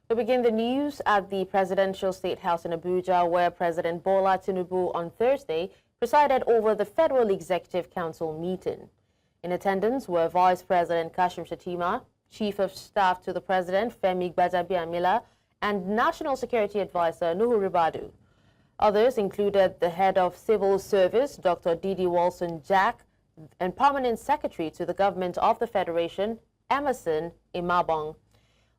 We begin the news at the Presidential State House in Abuja, where President Bola Tinubu on Thursday presided over the Federal Executive Council meeting. In attendance were Vice President Kashim Shettima, Chief of Staff to the President Femi Gbajabiamila, and National Security Advisor Nuhu Ribadu. Others included the Head of Civil Service, Dr. Didi Walson-Jack, and Permanent Secretary to the Government of the Federation, Emerson Imabong.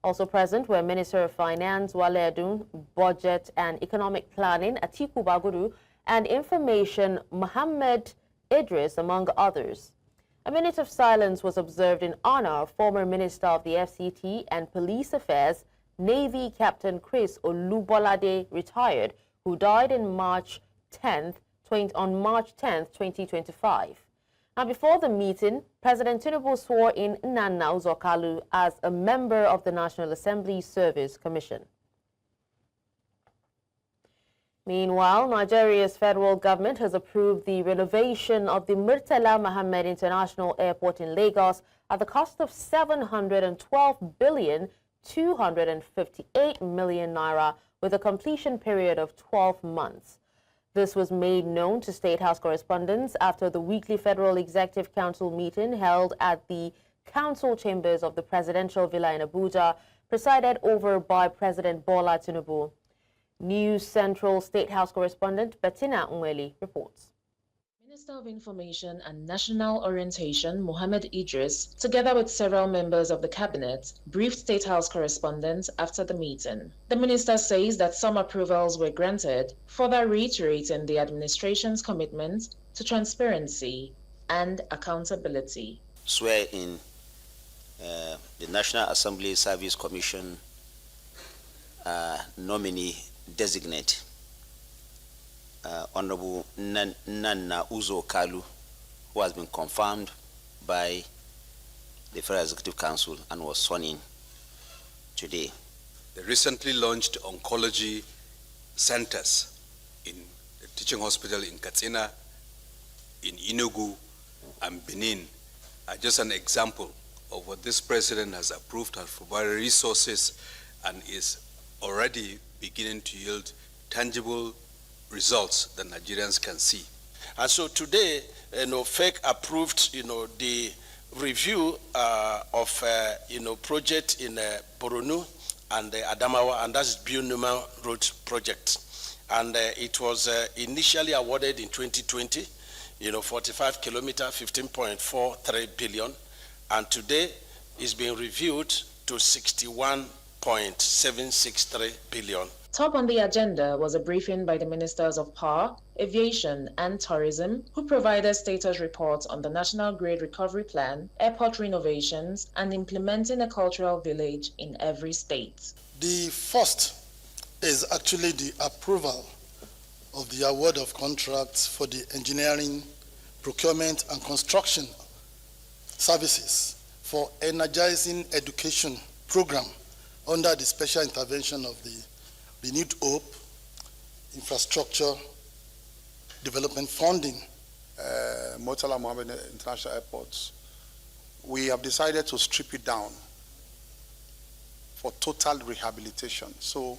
Also present were Minister of Finance Wale Edun, Budget and Economic Planning Atiku Bagudu, and Information Mohammed Idris, among others. A minute of silence was observed in honor of former Minister of the FCT and Police Affairs, Navy Captain Chris Olubolade, retired, who died on March 10th, 2025. Now, before the meeting, President Tinubu swore in Nana Uzokalu as a member of the National Assembly Service Commission. Meanwhile, Nigeria's federal government has approved the renovation of the Murtala Mohammed International Airport in Lagos at the cost of 712,258 million naira, with a completion period of 12 months. This was made known to State House correspondents after the weekly Federal Executive Council meeting held at the Council Chambers of the Presidential Villa in Abuja, presided over by President Bola Tinubu. News Central State House correspondent Bettina Nweli reports. Minister of Information and National Orientation Mohammed Idris, together with several members of the cabinet, briefed State House correspondents after the meeting. The minister says that some approvals were granted, further reiterating the administration's commitment to transparency and accountability. Swear in the National Assembly Service Commission nominee designate, Honorable Nana Uzokalu, who has been confirmed by the Federal Executive Council and was sworn in today. The recently launched oncology centers in the teaching hospital in Katsina, in Enugu, and Benin are just an example of what this president has approved, has provided resources, and is already beginning to yield tangible results that Nigerians can see. And so today, FEC approved, the review of, project in Boronu and Adamawa, and that's Bunuma Road project. And it was initially awarded in 2020, 45 kilometer, 15.43 billion. And today is being reviewed to 61.763 billion. Top on the agenda was a briefing by the Ministers of Power, Aviation and Tourism, who provided status reports on the National Grid Recovery Plan, airport renovations, and implementing a cultural village in every state. The first is actually the approval of the award of contracts for the engineering, procurement, and construction services for energizing education program under the special intervention of the Renewed Hope Infrastructure Development Funding. Murtala Mohammed International Airports, we have decided to strip it down for total rehabilitation. So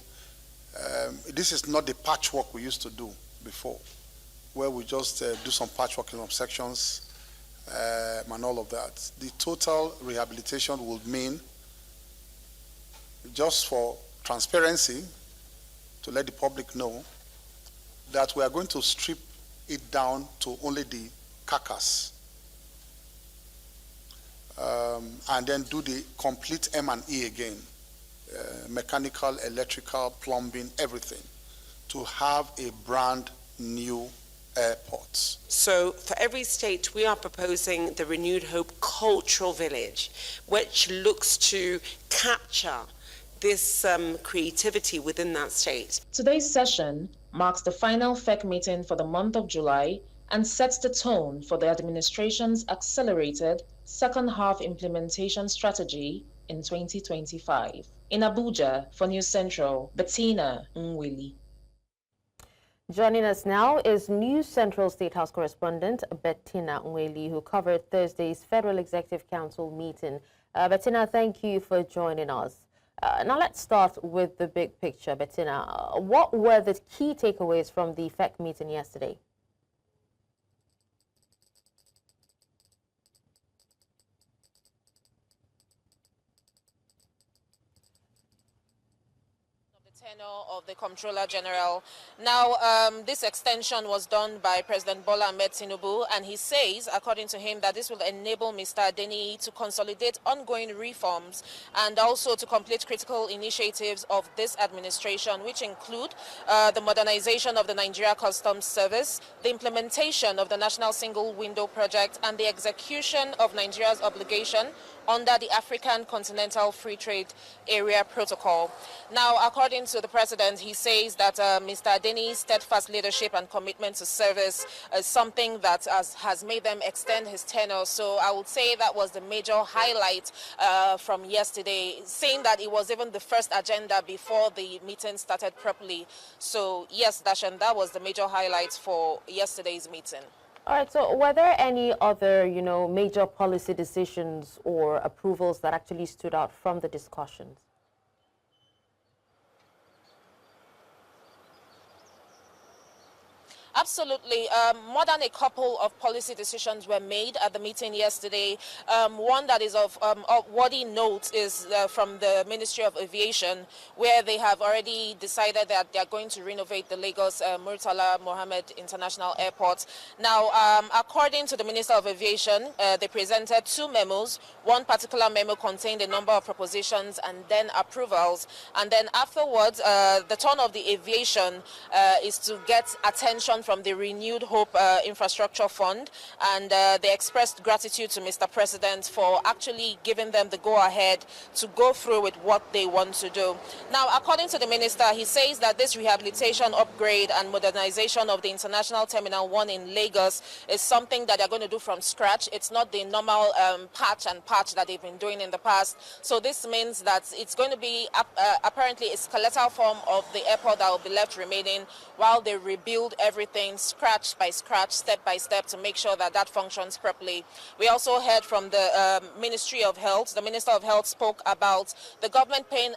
this is not the patchwork we used to do before, where we just do some patchworking of sections and all of that. The total rehabilitation would mean, just for transparency, to let the public know that we are going to strip it down to only the carcass and then do the complete M&E again, mechanical, electrical, plumbing, everything, to have a brand new airport. So for every state, we are proposing the Renewed Hope Cultural Village, which looks to capture this creativity within that state. Today's session marks the final FEC meeting for the month of July and sets the tone for the administration's accelerated second half implementation strategy in 2025. In Abuja, for News Central, Bettina Nweli. Joining us now is News Central State House correspondent Bettina Nweli, who covered Thursday's Federal Executive Council meeting. Bettina, thank you for joining us. Now let's start with the big picture, Bettina. What were the key takeaways from the FEC meeting yesterday? Of the Comptroller General. Now, this extension was done by President Bola Ahmed Tinubu, and he says, according to him, that this will enable Mr. Adeniyi to consolidate ongoing reforms and also to complete critical initiatives of this administration, which include the modernization of the Nigeria Customs Service, the implementation of the National Single Window Project, and the execution of Nigeria's obligation under the African Continental Free Trade Area Protocol. Now, according to the President, he says that Mr. Adeniyi's steadfast leadership and commitment to service is something that has made them extend his tenure. So I would say that was the major highlight from yesterday, saying that it was even the first agenda before the meeting started properly. So yes, Dashan, that was the major highlight for yesterday's meeting. All right, so were there any other, major policy decisions or approvals that actually stood out from the discussions? Absolutely. More than a couple of policy decisions were made at the meeting yesterday. One that is of worthy note is from the Ministry of Aviation, where they have already decided that they are going to renovate the Lagos Murtala Mohammed International Airport. Now, according to the Minister of Aviation, they presented two memos. One particular memo contained a number of propositions and then approvals. And then afterwards, the turn of the aviation is to get attention from the Renewed Hope Infrastructure Fund, and they expressed gratitude to Mr. President for actually giving them the go-ahead to go through with what they want to do. Now, according to the minister, he says that this rehabilitation, upgrade and modernization of the International Terminal 1 in Lagos is something that they're going to do from scratch. It's not the normal patch that they've been doing in the past. So this means that it's going to be apparently a skeletal form of the airport that will be left remaining while they rebuild everything scratch by scratch, step by step, to make sure that that functions properly. We also heard from the Ministry of Health. The Minister of Health spoke about the government paying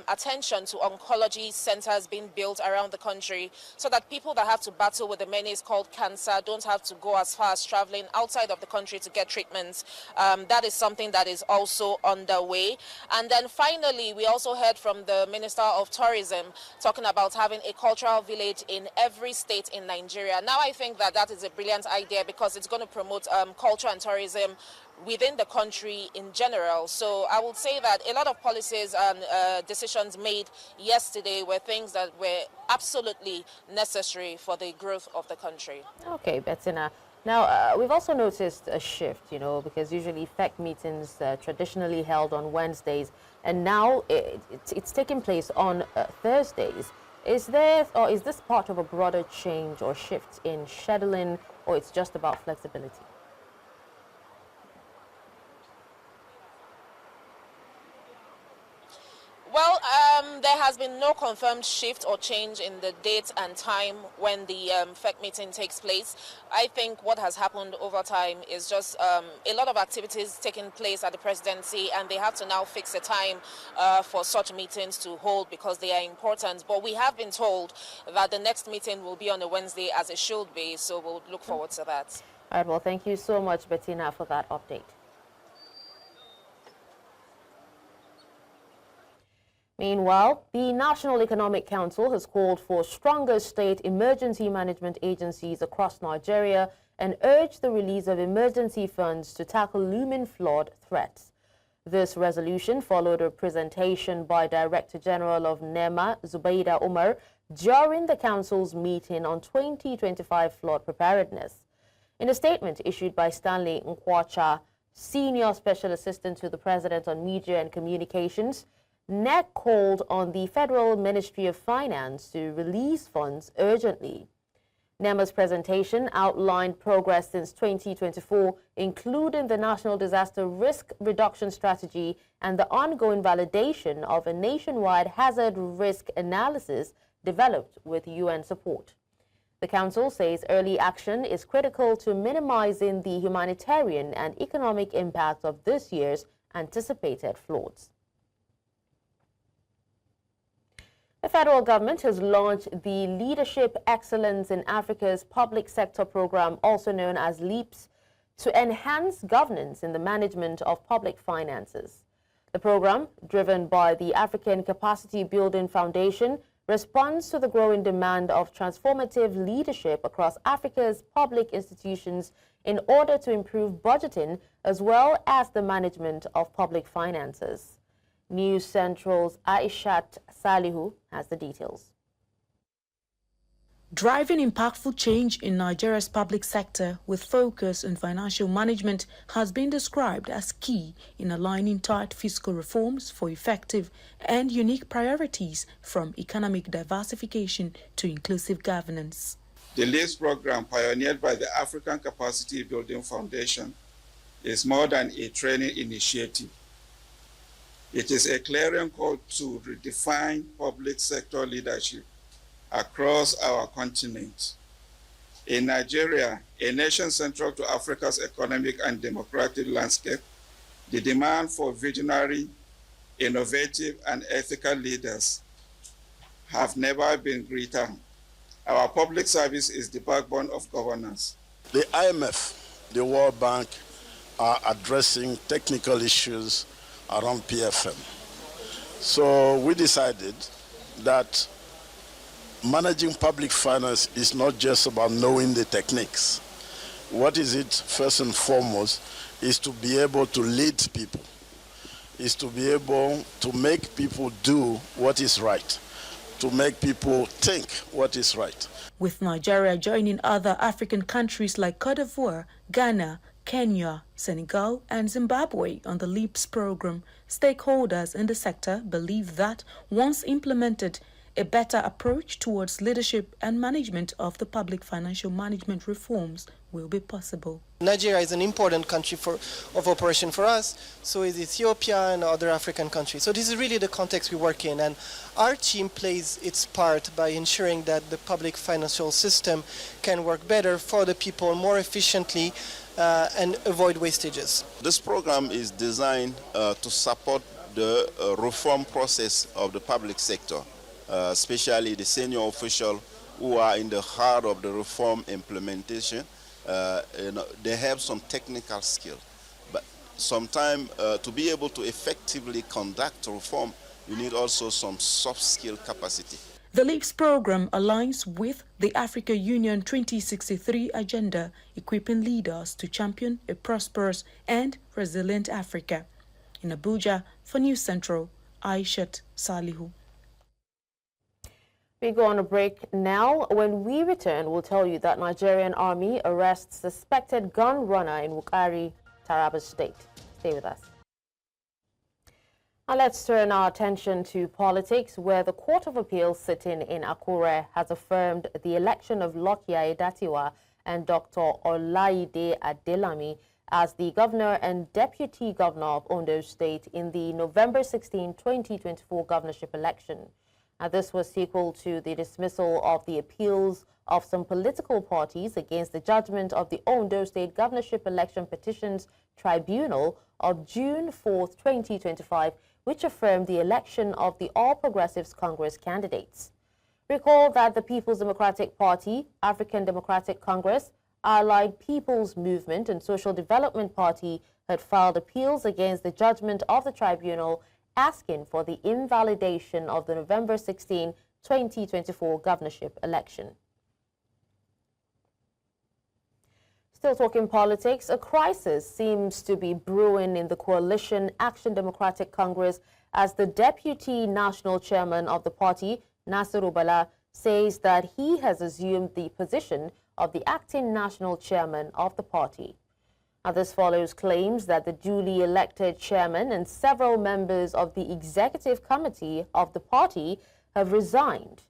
attention to oncology centers being built around the country so that people that have to battle with the menace called cancer don't have to go as far as traveling outside of the country to get treatments. That is something that is also underway. And then finally, we also heard from the Minister of Tourism talking about having a cultural village in every state in Nigeria. Now, I think that that is a brilliant idea because it's going to promote culture and tourism within the country in general. So I would say that a lot of policies and decisions made yesterday were things that were absolutely necessary for the growth of the country. Okay, Bettina. Now, we've also noticed a shift, because usually FEC meetings traditionally held on Wednesdays, and now it's taking place on Thursdays. Is this part of a broader change or shift in scheduling, or it's just about flexibility? Well, there has been no confirmed shift or change in the date and time when the FEC meeting takes place. I think what has happened over time is just a lot of activities taking place at the presidency, and they have to now fix a time for such meetings to hold because they are important. But we have been told that the next meeting will be on a Wednesday, as it should be, so we'll look forward to that. All right, well, thank you so much, Bettina, for that update. Meanwhile, the National Economic Council has called for stronger state emergency management agencies across Nigeria and urged the release of emergency funds to tackle looming flood threats. This resolution followed a presentation by Director General of NEMA, Zubaida Umar, during the Council's meeting on 2025 flood preparedness. In a statement issued by Stanley Nkwacha, Senior Special Assistant to the President on Media and Communications, NEC called on the Federal Ministry of Finance to release funds urgently. NEMA's presentation outlined progress since 2024, including the National Disaster Risk Reduction Strategy and the ongoing validation of a nationwide hazard risk analysis developed with UN support. The Council says early action is critical to minimizing the humanitarian and economic impact of this year's anticipated floods. federal government has launched the Leadership Excellence in Africa's Public Sector Program, also known as LEAPS, to enhance governance in the management of public finances. The program, driven by the African Capacity Building Foundation, responds to the growing demand of transformative leadership across Africa's public institutions in order to improve budgeting as well as the management of public finances. News Central's Aishat Salihu has the details. Driving impactful change in Nigeria's public sector with focus on financial management has been described as key in aligning tight fiscal reforms for effective and unique priorities from economic diversification to inclusive governance. The LEAPS program, pioneered by the African Capacity Building Foundation, is more than a training initiative. It is a clarion call to redefine public sector leadership across our continent. In Nigeria, a nation central to Africa's economic and democratic landscape, the demand for visionary, innovative, and ethical leaders have never been greater. Our public service is the backbone of governance. The IMF, the World Bank are addressing technical issues around PFM. So we decided that managing public finance is not just about knowing the techniques. What is it, first and foremost, is to be able to lead people, is to be able to make people do what is right, to make people think what is right. With Nigeria joining other African countries like Cote d'Ivoire, Ghana, Kenya, Senegal, and Zimbabwe on the LEAPS program, stakeholders in the sector believe that once implemented, a better approach towards leadership and management of the public financial management reforms will be possible. Nigeria is an important country of operation for us, so is Ethiopia and other African countries. So this is really the context we work in, and our team plays its part by ensuring that the public financial system can work better for the people more efficiently and avoid wastages. This program is designed to support the reform process of the public sector, especially the senior officials who are in the heart of the reform implementation. They have some technical skill, but sometimes to be able to effectively conduct reform, you need also some soft skill capacity. The LEAPS program aligns with the Africa Union 2063 agenda, equipping leaders to champion a prosperous and resilient Africa. In Abuja, for News Central, Aishat Salihu. We go on a break now. When we return, we'll tell you that Nigerian Army arrests suspected gun runner in Wukari, Taraba State. Stay with us. Now let's turn our attention to politics, where the Court of Appeal sitting in Akure has affirmed the election of Lucky Aiyedatiwa and Dr. Olaide Adelami as the governor and deputy governor of Ondo State in the November 16, 2024 governorship election. This was sequel to the dismissal of the appeals of some political parties against the judgment of the Ondo State Governorship Election Petitions Tribunal of June 4, 2025, which affirmed the election of the All Progressives Congress candidates. Recall that the People's Democratic Party, African Democratic Congress, Allied People's Movement, and Social Development Party had filed appeals against the judgment of the tribunal, asking for the invalidation of the November 16, 2024 governorship election. Still talking politics, a crisis seems to be brewing in the coalition Action Democratic Congress as the deputy national chairman of the party, Nasiru Bala, says that he has assumed the position of the acting national chairman of the party. Now, this follows claims that the duly elected chairman and several members of the executive committee of the party have resigned.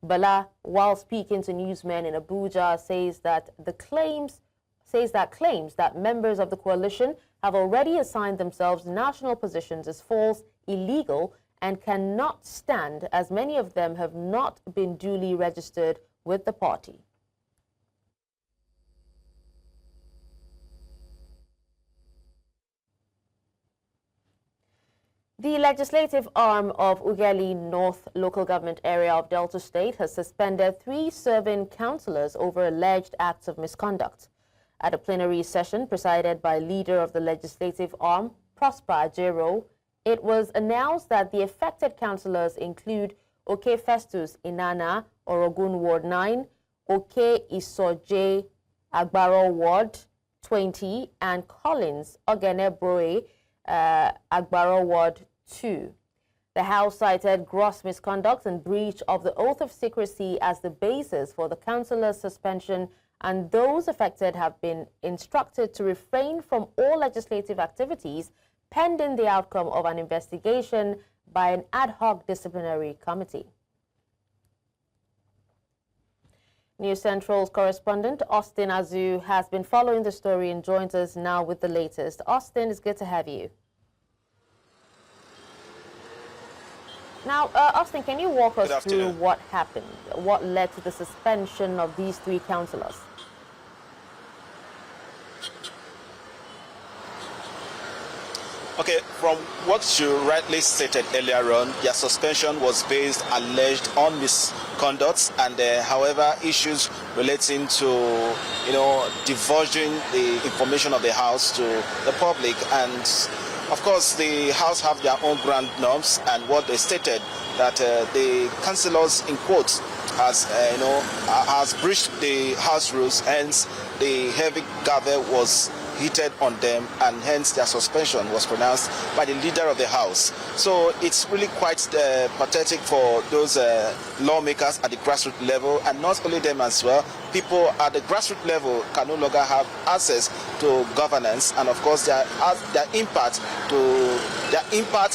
Bala, while speaking to newsmen in Abuja, says that claims that members of the coalition have already assigned themselves national positions as false, illegal, and cannot stand, as many of them have not been duly registered with the party. The legislative arm of Wukari Local Government Area of Delta State has suspended 3 serving councillors over alleged acts of misconduct. At a plenary session presided by leader of the legislative arm, Prosper Ajero, it was announced that the affected councillors include Oke Festus Inana, Orogun Ward 9, Oke Isoje Agbaro Ward 20, and Collins Ogene Broe Agbaro Ward 2. The House cited gross misconduct and breach of the oath of secrecy as the basis for the councillor's suspension, and those affected have been instructed to refrain from all legislative activities pending the outcome of an investigation by an ad hoc disciplinary committee. News Central's correspondent Austin Azu has been following the story and joins us now with the latest. Austin, it's good to have you. Now, Austin, can you walk us through what happened? What led to the suspension of these 3 councillors? Okay, from what you rightly stated earlier on, their suspension was based alleged on misconduct and however issues relating to, divulging the information of the House to the public. And of course, the House have their own ground norms, and what they stated that the councillors, in quotes, has breached the House rules, hence the heavy gavel was heated on them, and hence their suspension was pronounced by the leader of the House. So it's really quite pathetic for those lawmakers at the grassroots level, and not only them as well. People at the grassroots level can no longer have access to governance, and of course their impact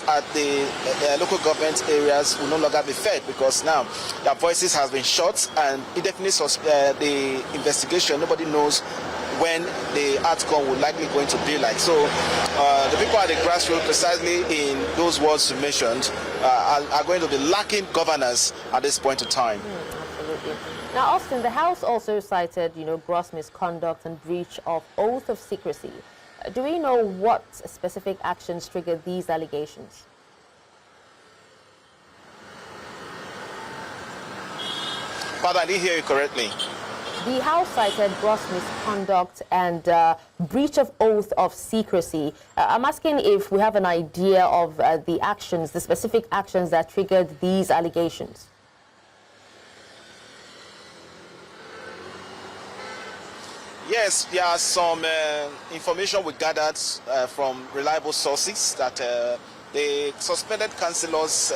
at the local government areas will no longer be fed, because now their voices have been shut, and indefinitely the investigation, nobody knows when the outcome will likely going to be like. So the people at the grassroots, precisely in those words you mentioned, are going to be lacking governance at this point in time. Absolutely. Now, Austin, the House also cited, gross misconduct and breach of oath of secrecy. Do we know what specific actions triggered these allegations? Pardon, I didn't hear you correctly. The House cited gross misconduct and breach of oath of secrecy. I'm asking if we have an idea of the specific actions that triggered these allegations. Yes, there are some information we gathered from reliable sources that the suspended councillors,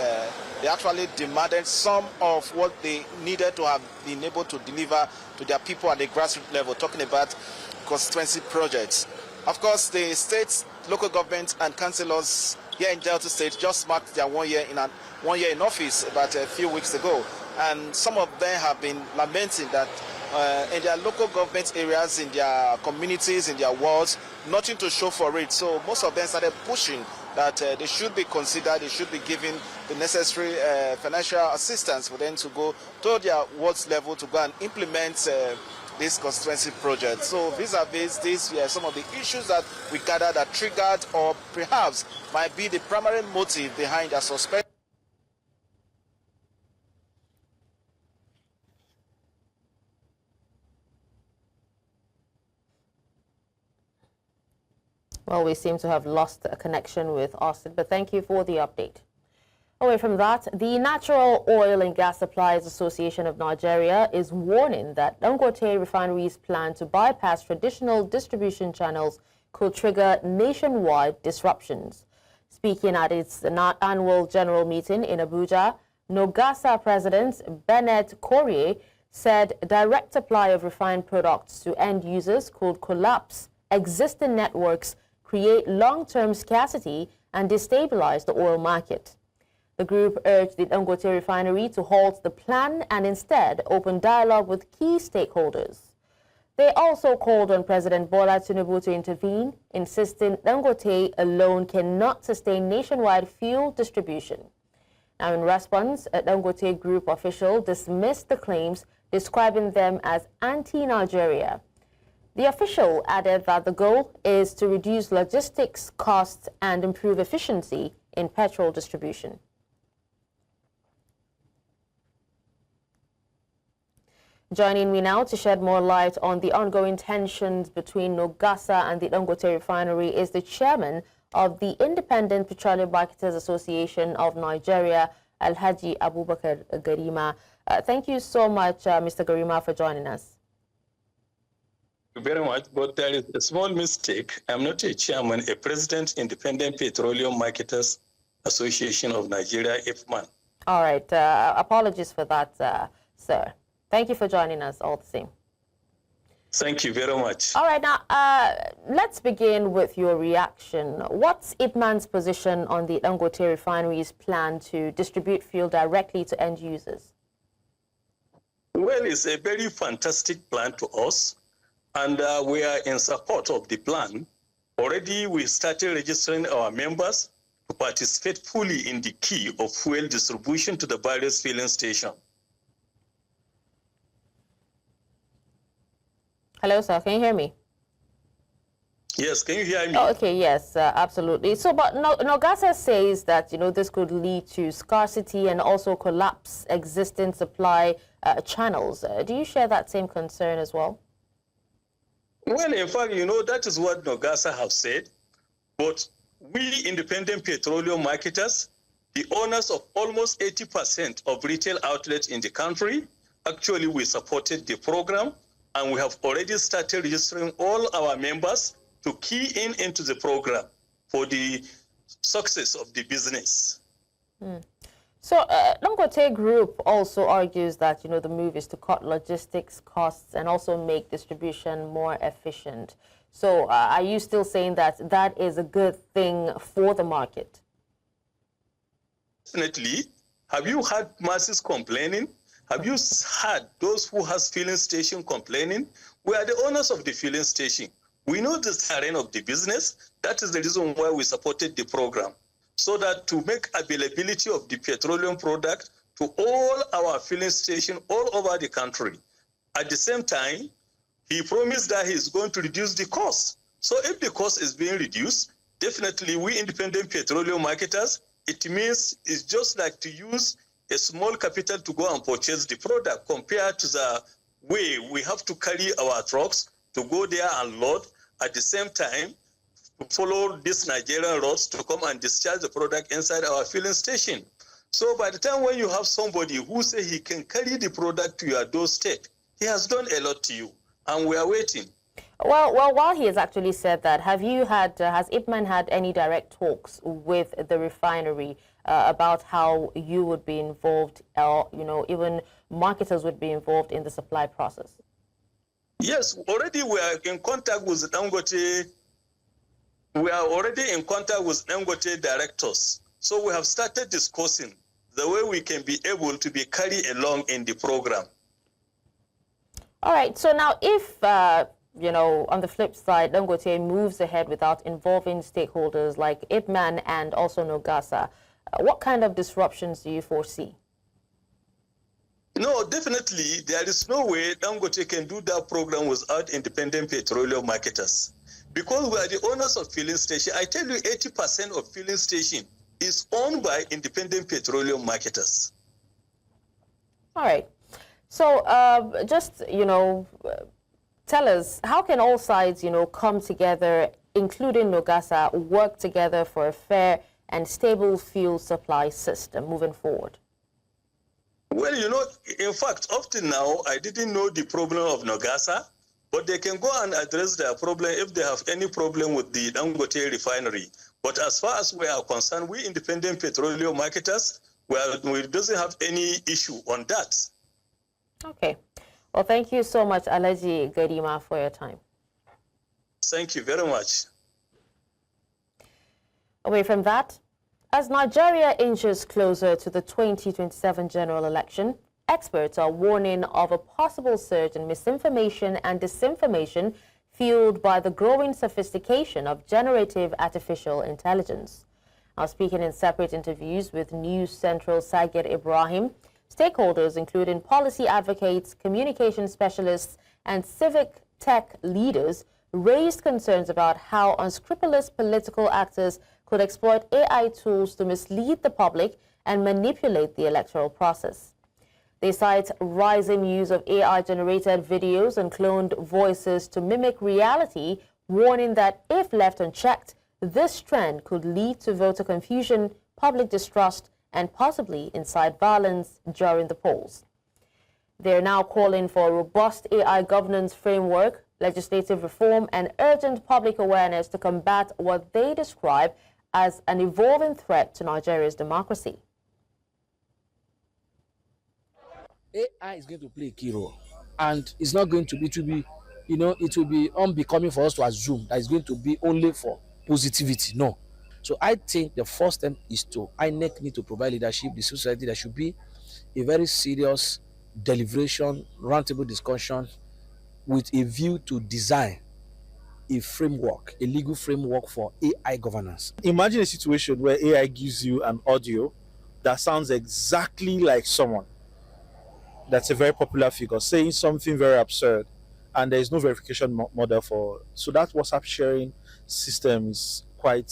they actually demanded some of what they needed to have been able to deliver to their people at the grassroots level, talking about constituency projects. Of course, the state, local government and councillors here in Delta State just marked their 1 year in office about a few weeks ago, and some of them have been lamenting that in their local government areas, in their communities, in their wards, nothing to show for it. So most of them started pushing that they should be considered, they should be given the necessary financial assistance for them to go to their wards level to go and implement this constituency project. So vis-a-vis these some of the issues that we gathered that triggered or perhaps might be the primary motive behind their suspension. Well, we seem to have lost a connection with Austin, but thank you for the update. Away from that, the Natural Oil and Gas Suppliers Association of Nigeria is warning that Dangote Refinery's plan to bypass traditional distribution channels could trigger nationwide disruptions. Speaking at its annual general meeting in Abuja, Nogasa President Bennett Korie said direct supply of refined products to end users could collapse existing networks, create long-term scarcity, and destabilize the oil market. The group urged the Dangote refinery to halt the plan and instead open dialogue with key stakeholders. They also called on President Bola Tinubu to intervene, insisting Dangote alone cannot sustain nationwide fuel distribution. Now, in response, a Dangote group official dismissed the claims, describing them as anti-Nigeria. The official added that the goal is to reduce logistics costs and improve efficiency in petrol distribution. Joining me now to shed more light on the ongoing tensions between Nogasa and the Dangote refinery is the chairman of the Independent Petroleum Marketers Association of Nigeria, Alhaji Abubakar Garima. Thank you so much, Mr. Garima, for joining us. Thank you very much, but there is a small mistake. I'm not a chairman, a president, Independent Petroleum Marketers Association of Nigeria, IPMAN. All right. Apologies for that, sir. Thank you for joining us all the same. Thank you very much. All right, now, let's begin with your reaction. What's IPMAN's position on the Dangote refinery's plan to distribute fuel directly to end users? Well, it's a very fantastic plan to us, and we are in support of the plan. Already, we started registering our members to participate fully in the key of fuel distribution to the various filling stations. Hello, sir. Can you hear me? Yes, can you hear me? Oh, okay, yes, absolutely. So, but Nogasa says that, this could lead to scarcity and also collapse existing supply channels. Do you share that same concern as well? Well, in fact, that is what Nogasa have said. But we independent petroleum marketers, the owners of almost 80% of retail outlets in the country, actually we supported the program. And we have already started registering all our members to key into the program for the success of the business. So Dangote Group also argues that, the move is to cut logistics costs and also make distribution more efficient. So are you still saying that that is a good thing for the market? Definitely. Have you had masses complaining? Have you heard those who has filling station complaining? We are the owners of the filling station. We know the terrain of the business. That is the reason why we supported the program, so that to make availability of the petroleum product to all our filling stations all over the country. At the same time, he promised that he is going to reduce the cost. So if the cost is being reduced, definitely we independent petroleum marketers, it means it's just like to use a small capital to go and purchase the product compared to the way we have to carry our trucks to go there and load, at the same time to follow these Nigerian roads to come and discharge the product inside our filling station. So by the time when you have somebody who say he can carry the product to your doorstep, he has done a lot to you, and we are waiting. Well, while he has actually said that, has IPMAN had any direct talks with the refinery about how you would be involved, or even marketers would be involved in the supply process? Yes, already we are in contact with Dangote. We are already in contact with Dangote directors. So we have started discussing the way we can be able to be carried along in the program. All right. So now, if on the flip side, Dangote moves ahead without involving stakeholders like IPMAN and also Nogasa, what kind of disruptions do you foresee? No, definitely, there is no way Dangote can do that program without independent petroleum marketers. Because we are the owners of filling station. I tell you, 80% of filling station is owned by independent petroleum marketers. All right. So just, tell us, how can all sides, come together, including Nogasa, work together for a fair and stable fuel supply system moving forward? Well, in fact, up to now, I didn't know the problem of Nogasa, but they can go and address their problem if they have any problem with the Dangote refinery. But as far as we are concerned, we independent petroleum marketers, we doesn't have any issue on that. Okay. Well, thank you so much, Alhaji Garima, for your time. Thank you very much. Away from that, as Nigeria inches closer to the 2027 general election, experts are warning of a possible surge in misinformation and disinformation fueled by the growing sophistication of generative artificial intelligence. Now, speaking in separate interviews with News Central Sagir Ibrahim, stakeholders, including policy advocates, communication specialists, and civic tech leaders, raised concerns about how unscrupulous political actors could exploit AI tools to mislead the public and manipulate the electoral process. They cite rising use of AI-generated videos and cloned voices to mimic reality, warning that if left unchecked, this trend could lead to voter confusion, public distrust, and possibly incite violence during the polls. They are now calling for a robust AI governance framework, legislative reform, and urgent public awareness to combat what they describe as an evolving threat to Nigeria's democracy. AI is going to play a key role, and it's not going to be, it will be unbecoming for us to assume that it's going to be only for positivity. No. So I think the first step is INEC need to provide leadership, the society. There should be a very serious deliberation, roundtable discussion with a view to design a framework, a legal framework for AI governance. Imagine a situation where AI gives you an audio that sounds exactly like someone that's a very popular figure saying something very absurd, and there is no verification model for. So that WhatsApp sharing system is quite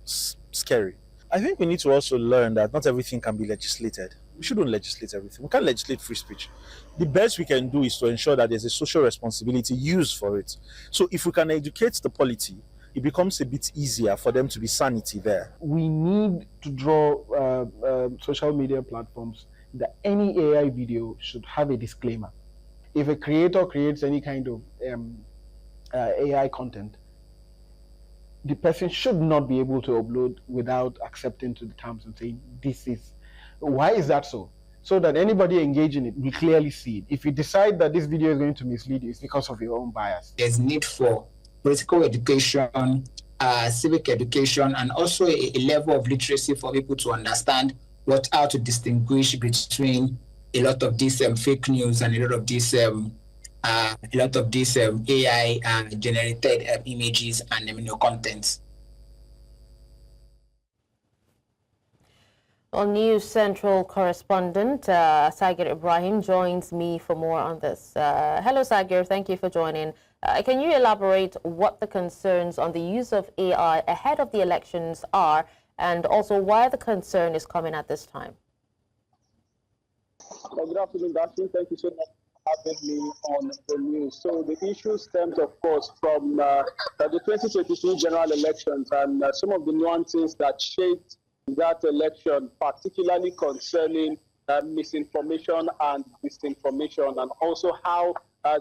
scary. I think we need to also learn that not everything can be legislated. We shouldn't legislate everything. We can't legislate free speech. The best we can do is to ensure that there's a social responsibility used for it. So if we can educate the polity, it becomes a bit easier for them to be sanity there. We need to draw social media platforms that any AI video should have a disclaimer. If a creator creates any kind of AI content, the person should not be able to upload without accepting to the terms and saying, this is, why is that so? So that anybody engaging it will clearly see it. If you decide that this video is going to mislead you, it's because of your own bias. There's need for political education, civic education, and also a level of literacy for people to understand how to distinguish between a lot of these fake news and a lot of these AI generated images and contents. On News Central correspondent Sagir Ibrahim joins me for more on this. Hello, Sagir. Thank you for joining. Can you elaborate what the concerns on the use of AI ahead of the elections are, and also why the concern is coming at this time? Good afternoon, Daphne. Thank you so much for having me on the news. So the issue stems, of course, from the 2023 general elections and some of the nuances that shaped that election, particularly concerning misinformation and disinformation, and also how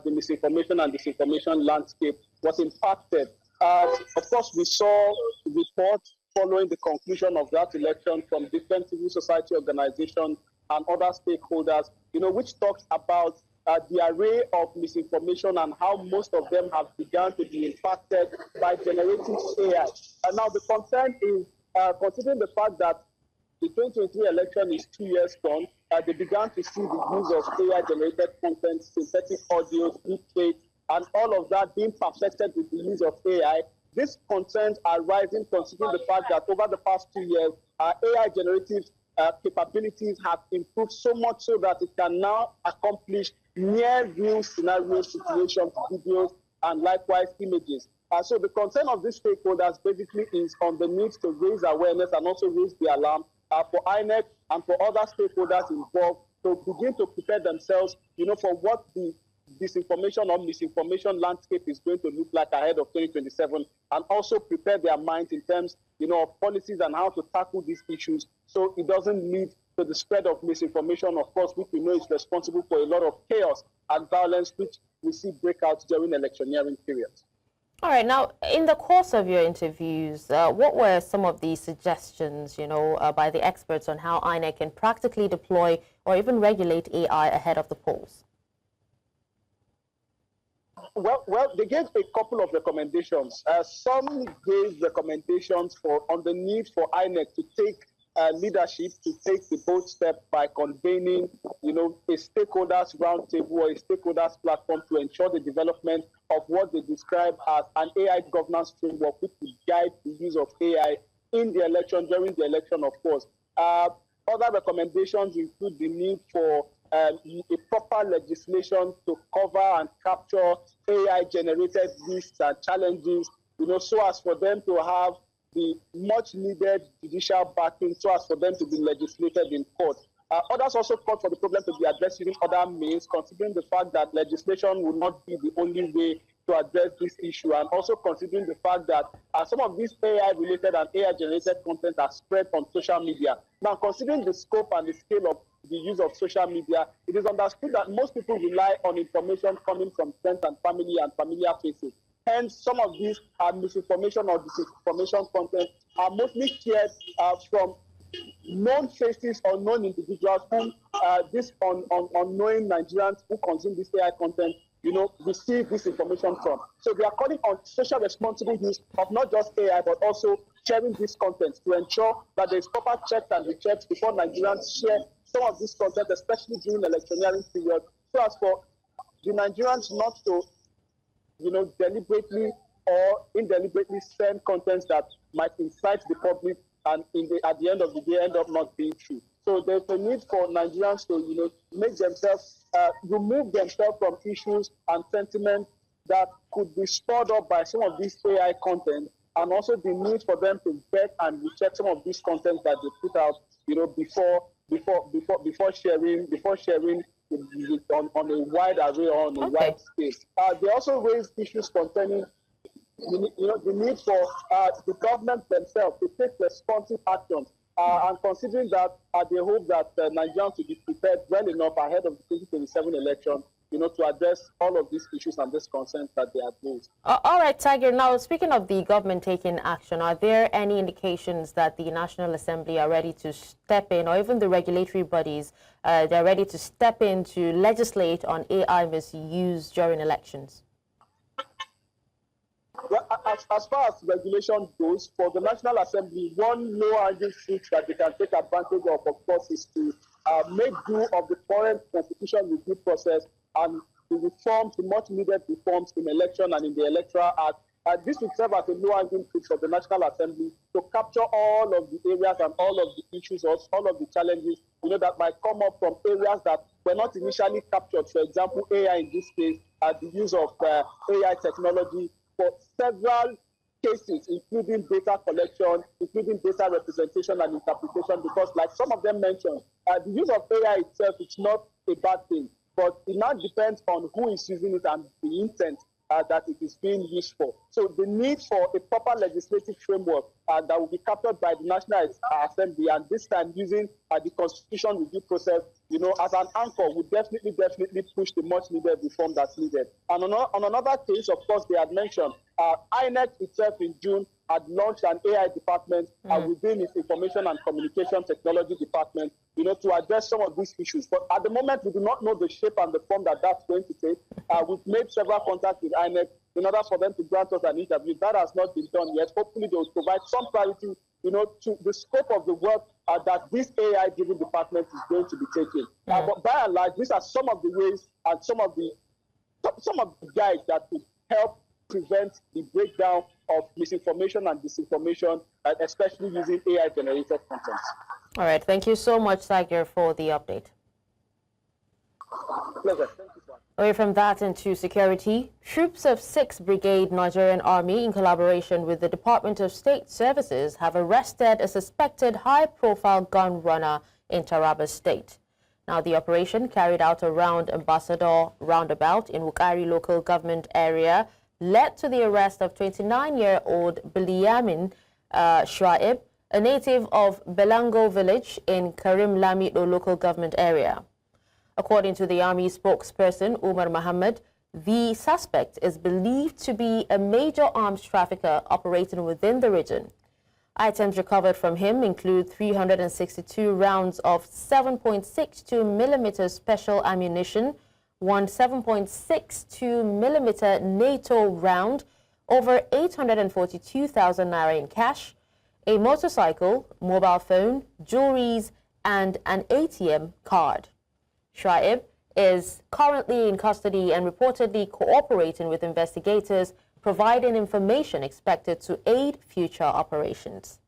the misinformation and disinformation landscape was impacted. Of course, we saw reports following the conclusion of that election from different civil society organizations and other stakeholders, which talks about the array of misinformation and how most of them have begun to be impacted by generative AI. And now the concern is, considering the fact that the 2023 election is 2 years gone, they began to see the use of AI-generated content, synthetic audios, deepfakes, and all of that being perfected with the use of AI. These concerns are rising considering the fact that over the past 2 years, AI-generative capabilities have improved so much so that it can now accomplish near real scenario situations, videos, and likewise images. So the concern of these stakeholders basically is on the need to raise awareness and also raise the alarm for INEC and for other stakeholders involved to begin to prepare themselves, for what the disinformation or misinformation landscape is going to look like ahead of 2027, and also prepare their minds in terms, of policies and how to tackle these issues so it doesn't lead to the spread of misinformation, of course, which we know is responsible for a lot of chaos and violence which we see break out during electioneering periods. All right. Now, in the course of your interviews, what were some of the suggestions, by the experts on how INEC can practically deploy or even regulate AI ahead of the polls? Well, they gave a couple of recommendations. Some gave recommendations on the need for INEC to take leadership, to take the bold step by convening, a stakeholders roundtable or a stakeholders platform to ensure the development of what they describe as an AI governance framework, which will guide the use of AI in the election, during the election, of course. Other recommendations include the need for a proper legislation to cover and capture AI-generated risks and challenges, so as for them to have the much needed judicial backing so as for them to be legislated in court. Others also called for the problem to be addressed using other means, considering the fact that legislation will not be the only way to address this issue, and also considering the fact that some of these AI-related and AI-generated content are spread on social media. Now, considering the scope and the scale of the use of social media, it is understood that most people rely on information coming from friends and family and familiar faces. Hence, some of these misinformation or disinformation content are mostly shared from known faces or known individuals whom these unknowing Nigerians who consume this AI content, receive this information from. So they are calling on social responsible use of not just AI, but also sharing this content to ensure that there is proper checks and rechecks before Nigerians share some of this content, especially during the electioneering period, so as for the Nigerians not to, deliberately or indeliberately send contents that might incite the public and at the end of the day end up not being true. So there's a need for Nigerians to, make themselves, remove themselves from issues and sentiments that could be stored up by some of this AI content, and also the need for them to vet and recheck some of these content that they put out, before sharing on a wide array or on a wide space. They also raise issues concerning the need for the government themselves to take responsive action, and considering that they hope that Nigerians will be prepared well enough ahead of the 2027 election, to address all of these issues and these concerns that they have raised. All right, Tiger. Now, speaking of the government taking action, are there any indications that the National Assembly are ready to step in, or even the regulatory bodies, they're ready to step in to legislate on AI misuse during elections? Well, as far as regulation goes, for the National Assembly, one low-hanging fruit that they can take advantage of course, is to make do of the current constitution review process and the reforms, the much-needed reforms in election and in the Electoral Act. This will serve as a low-hanging fruit for the National Assembly to capture all of the areas and all of the issues, or all of the challenges, that might come up from areas that were not initially captured. For example, AI in this case, the use of AI technology for several cases, including data collection, including data representation and interpretation, because like some of them mentioned, the use of AI itself is not a bad thing, but it now depends on who is using it and the intent that it is being used for. So the need for a proper legislative framework that will be captured by the National Assembly, and this time using the constitution review process, as an anchor, would definitely push the much needed reform that's needed. And on another case, of course, they had mentioned INEC itself in June had launched an AI department within its Information and Communication Technology Department, to address some of these issues. But at the moment, we do not know the shape and the form that that's going to take. We've made several contacts with INEC in order for them to grant us an interview. That has not been done yet. Hopefully, they will provide some clarity, to the scope of the work that this AI-driven department is going to be taking. But by and large, these are some of the ways and some of the guides that could help prevent the breakdown of misinformation and disinformation, especially using AI-generated content. All right. Thank you so much, Tiger, for the update. Pleasure. Thank you, sir. Away from that into security, troops of 6th Brigade Nigerian Army, in collaboration with the Department of State Services, have arrested a suspected high-profile gun runner in Taraba State. Now, the operation, carried out around Ambassador Roundabout in Wukari Local Government Area, led to the arrest of 29-year-old Bulyami Shuaib, a native of Belango village in Bulyami Local Government Area. According to the Army spokesperson, Umar Mohammed, the suspect is believed to be a major arms trafficker operating within the region. Items recovered from him include 362 rounds of 7.62mm special ammunition, one 7.62mm NATO round, over 842,000 naira in cash, a motorcycle, mobile phone, jewelries, and an ATM card. Shuaib is currently in custody and reportedly cooperating with investigators, providing information expected to aid future operations.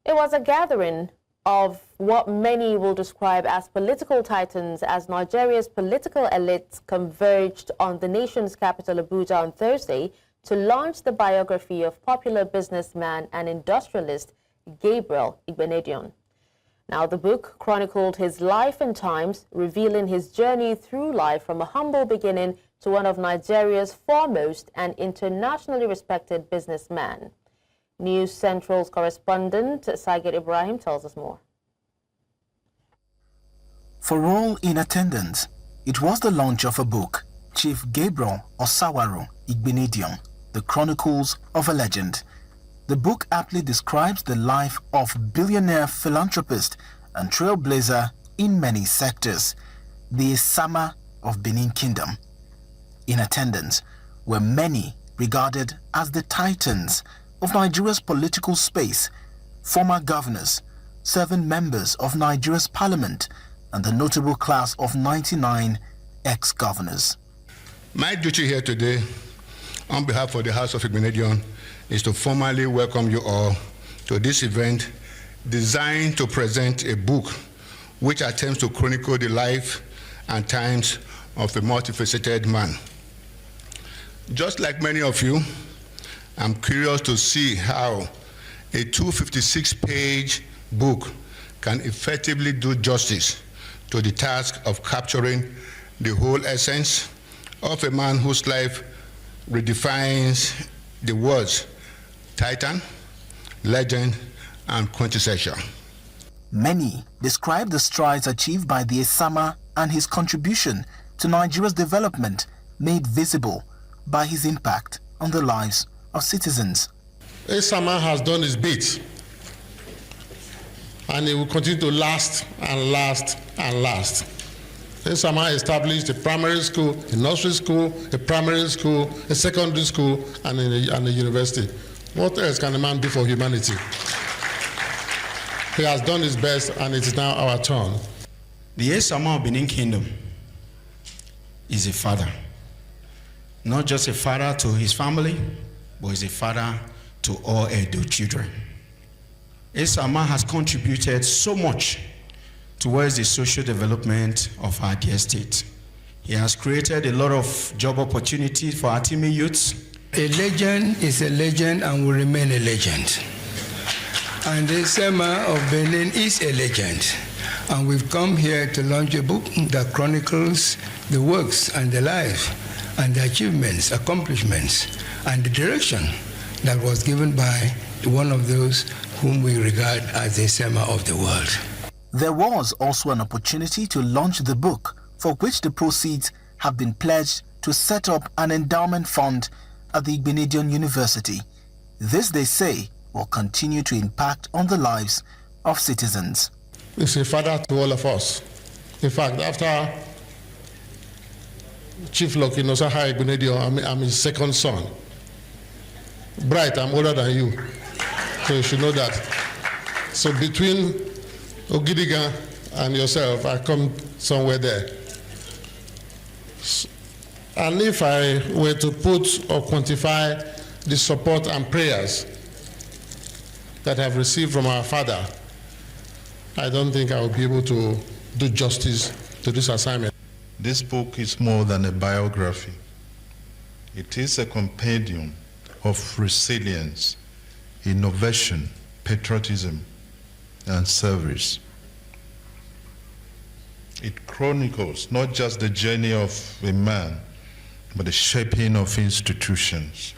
It was a gathering of what many will describe as political titans as Nigeria's political elites converged on the nation's capital, Abuja, on Thursday to launch the biography of popular businessman and industrialist Gabriel Igbenedion. Now, the book chronicled his life and times, revealing his journey through life from a humble beginning to one of Nigeria's foremost and internationally respected businessmen. News Central's correspondent Sagir Ibrahim tells us more. For all in attendance, it was the launch of a book, Chief Gabriel Osawaro Igbenedion, The Chronicles of a Legend. The book aptly describes the life of billionaire philanthropist and trailblazer in many sectors, the Esama of Benin Kingdom. In attendance were many regarded as the titans of Nigeria's political space, former governors, serving members of Nigeria's parliament, and the notable class of 99 ex-governors. My duty here today, on behalf of the House of Igbenedion, is to formally welcome you all to this event designed to present a book which attempts to chronicle the life and times of a multifaceted man. Just like many of you, I'm curious to see how a 256-page book can effectively do justice to the task of capturing the whole essence of a man whose life redefines the words titan, legend, and quintessential. Many describe the strides achieved by the Esama and his contribution to Nigeria's development made visible by his impact on the lives of citizens. Esama has done his bit, and it will continue to last and last and last. Esama established a primary school, a nursery school, a primary school, a secondary school, and a university. What else can a man do for humanity? He has done his best, and it is now our turn. The Esama of Benin Kingdom is a father. Not just a father to his family, but is a father to all Edo children. Esama has contributed so much towards the social development of our dear state. He has created a lot of job opportunities for our teeming youths. A legend is a legend and will remain a legend. And the Esama of Benin is a legend. And we've come here to launch a book that chronicles the works and the life and the achievements, accomplishments, and the direction that was given by one of those whom we regard as the Esama of the world. There was also an opportunity to launch the book, for which the proceeds have been pledged to set up an endowment fund at the Igbenedion University. This, they say, will continue to impact on the lives of citizens. He's a father to all of us. In fact, after Chief Loki Nosaha Igbenedion, I'm his second son. Bright, I'm older than you, so you should know that. So between Ogidiga and yourself, I come somewhere there. And if I were to put or quantify the support and prayers that I've received from our father, I don't think I will be able to do justice to this assignment. This book is more than a biography. It is a compendium of resilience, innovation, patriotism, and service. It chronicles not just the journey of a man, but the shaping of institutions,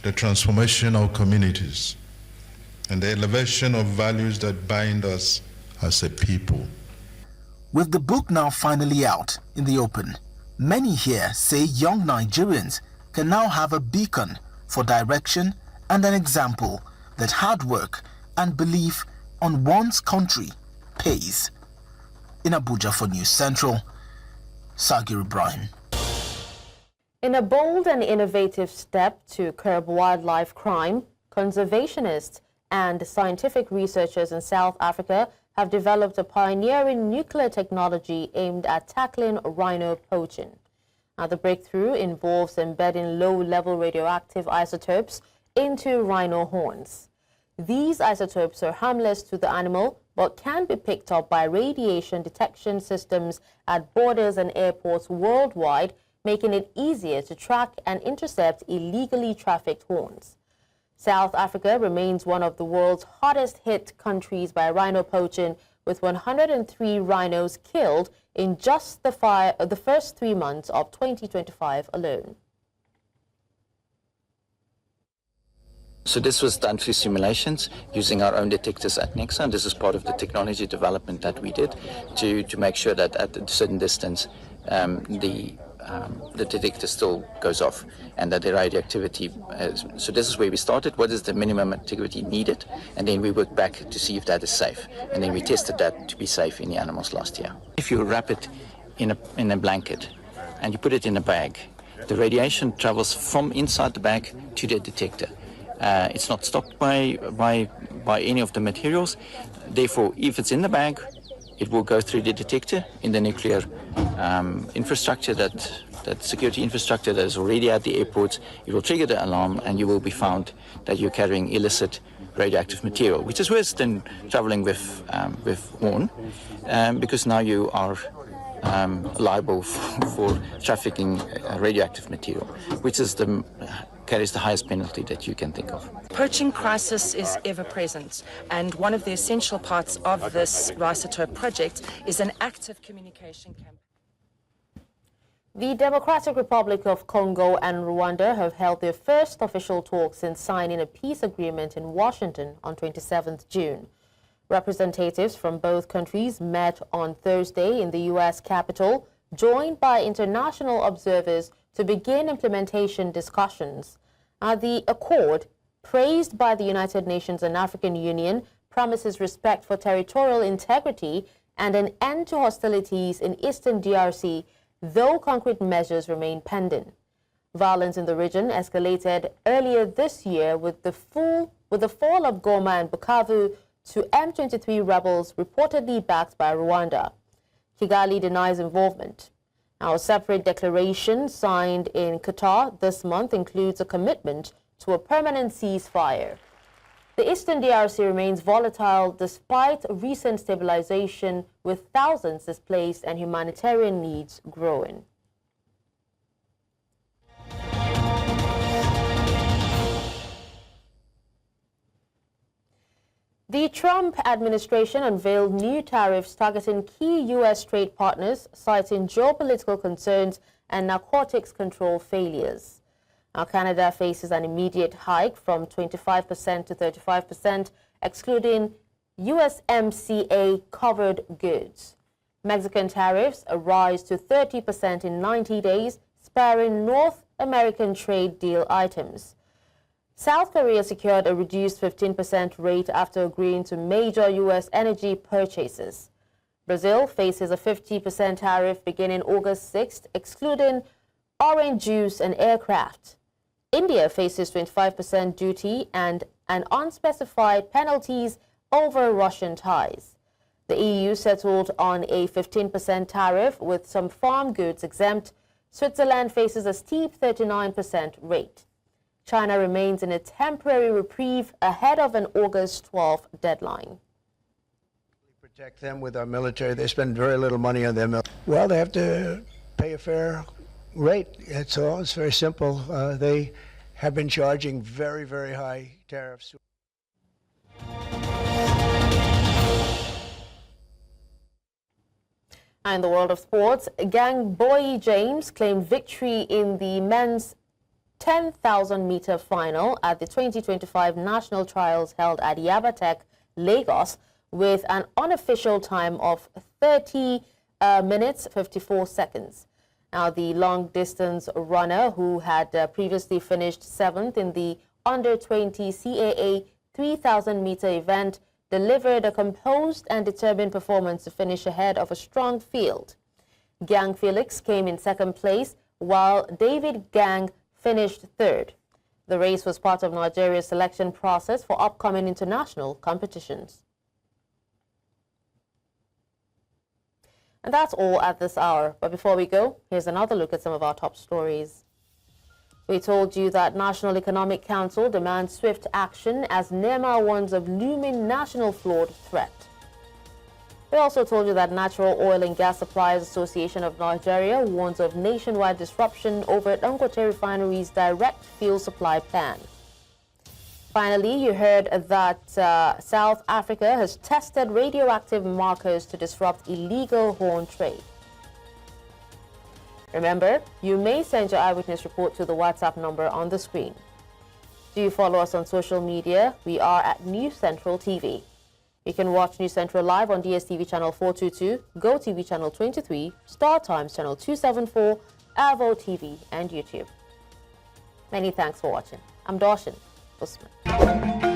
the transformation of communities, and the elevation of values that bind us as a people. With the book now finally out in the open, many here say young Nigerians can now have a beacon for direction and an example that hard work and belief on one's country pays. In Abuja for News Central, Sagir Ibrahim. In a bold and innovative step to curb wildlife crime, conservationists and scientific researchers in South Africa have developed a pioneering nuclear technology aimed at tackling rhino poaching. Now, the breakthrough involves embedding low-level radioactive isotopes into rhino horns. These isotopes are harmless to the animal, but can be picked up by radiation detection systems at borders and airports worldwide, making it easier to track and intercept illegally trafficked horns. South Africa remains one of the world's hardest hit countries by rhino poaching, with 103 rhinos killed in just the first 3 months of 2025 alone. So this was done through simulations using our own detectors at Nexa, and this is part of the technology development that we did to make sure that at a certain distance the detector still goes off and that the radioactivity so this is where we started. What is the minimum activity needed? And then we worked back to see if that is safe. And then we tested that to be safe in the animals last year. If you wrap it in a blanket and you put it in a bag, the radiation travels from inside the bag to the detector. It's not stopped by any of the materials. Therefore, if it's in the bag, it will go through the detector in the nuclear infrastructure, that security infrastructure that is already at the airports. It will trigger the alarm, and you will be found that you're carrying illicit radioactive material, which is worse than traveling with horn, because now you are liable for trafficking radioactive material, which is carries the highest penalty that you can think of. Poaching crisis is ever present, and one of the essential parts of this Risotope project is an active communication campaign. The Democratic Republic of Congo and Rwanda have held their first official talks since signing a peace agreement in Washington on 27th June. Representatives from both countries met on Thursday in the U.S. Capitol, joined by international observers to begin implementation discussions. The accord, praised by the United Nations and African Union, promises respect for territorial integrity and an end to hostilities in eastern DRC, though concrete measures remain pending. Violence in the region escalated earlier this year with the fall of Goma and Bukavu to M23 rebels reportedly backed by Rwanda. Kigali denies involvement. Our separate declaration signed in Qatar this month includes a commitment to a permanent ceasefire. The eastern DRC remains volatile despite recent stabilization, with thousands displaced and humanitarian needs growing. The Trump administration unveiled new tariffs targeting key U.S. trade partners, citing geopolitical concerns and narcotics control failures. Now, Canada faces an immediate hike from 25% to 35%, excluding USMCA-covered goods. Mexican tariffs rise to 30% in 90 days, sparing North American trade deal items. South Korea secured a reduced 15% rate after agreeing to major U.S. energy purchases. Brazil faces a 50% tariff beginning August 6th, excluding orange juice and aircraft. India faces 25% duty and an unspecified penalties over Russian ties. The EU settled on a 15% tariff with some farm goods exempt. Switzerland faces a steep 39% rate. China remains in a temporary reprieve ahead of an August 12th deadline. Protect them with our military. They spend very little money on their military. Well, they have to pay a fair rate. It's all. It's very simple. They have been charging very, very high tariffs. In the world of sports, Gang Boy James claimed victory in the men's 10,000-meter final at the 2025 national trials held at Yabatech, Lagos, with an unofficial time of 30 minutes 54 seconds. Now, the long-distance runner, who had previously finished 7th in the under-20 CAA 3,000-meter event, delivered a composed and determined performance to finish ahead of a strong field. Gang Felix came in second place, while David Gang finished third. The race was part of Nigeria's selection process for upcoming international competitions. And that's all at this hour. But before we go, here's another look at some of our top stories. We told you that National Economic Council demands swift action as NEMA warns of looming national fraud threat. We also told you that Natural Oil and Gas Suppliers Association of Nigeria warns of nationwide disruption over Dangote Refinery's direct fuel supply plan. Finally, you heard that South Africa has tested radioactive markers to disrupt illegal horn trade. Remember, you may send your eyewitness report to the WhatsApp number on the screen. Do you follow us on social media? We are at News Central TV. You can watch News Central live on DSTV channel 422, GoTV channel 23, Star Times channel 274, Avo TV, and YouTube. Many thanks for watching. I'm Darshan Usman.